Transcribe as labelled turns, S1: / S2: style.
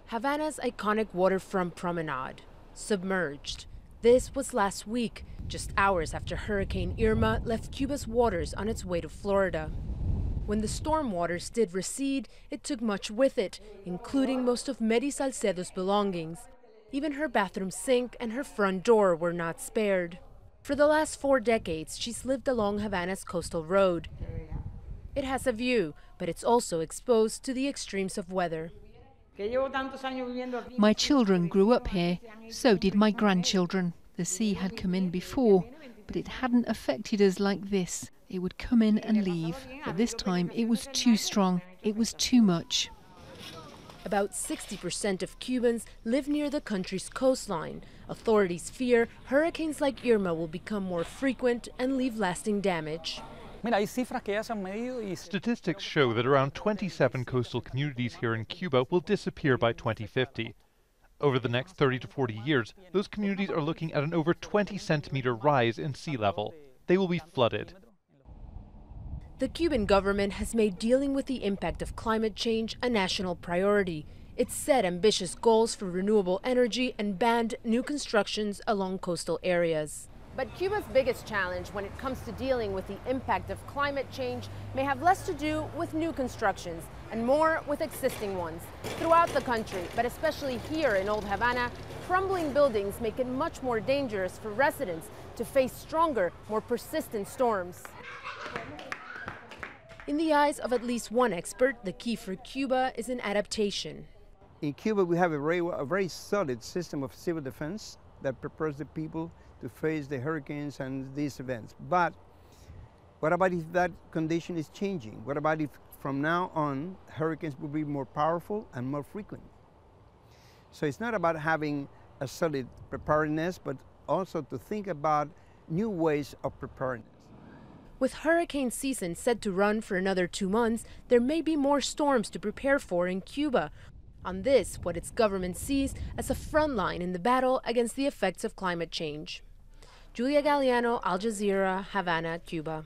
S1: Havana's iconic waterfront promenade, submerged. This was last week, just hours after Hurricane Irma left Cuba's waters on its way to Florida. When the storm waters did recede, it took much with it, including most of MERY SALCEDO's belongings. Even her bathroom sink and her front door were not spared. For the last 4 decades, she's lived along Havana's coastal road. It has a view, but it's also exposed to the extremes of weather.
S2: My children grew up here, so did my grandchildren. The sea had come in before, but it hadn't affected us like this. It would come in and leave, but this time it was too strong. It was too much.
S1: About 60% of Cubans live near the country's coastline. Authorities fear hurricanes like Irma will become more frequent and leave lasting damage.
S3: Statistics show that around 27 coastal communities here in Cuba will disappear by 2050. Over the next 30 to 40 years, those communities are looking at an over 20-centimeter rise in sea level. They will be flooded.
S1: The Cuban government has made dealing with the impact of climate change a national priority. It's set ambitious goals for renewable energy and banned new constructions along coastal areas. But Cuba's biggest challenge when it comes to dealing with the impact of climate change may have less to do with new constructions and more with existing ones. Throughout the country, but especially here in Old Havana, crumbling buildings make it much more dangerous for residents to face stronger, more persistent storms. In the eyes of at least one expert, the key for Cuba is an adaptation.
S4: In Cuba, we have a very solid system of civil defense that prepares the people to face the hurricanes and these events. But what about if that condition is changing? What about if from now on hurricanes will be more powerful and more frequent? So it's not about having a solid preparedness, but also to think about new ways of preparedness.
S1: With hurricane season set to run for another 2 months, there may be more storms to prepare for in Cuba. On this, what its government sees as a front line in the battle against the effects of climate change. Galiano, Al Jazeera, Havana, Cuba.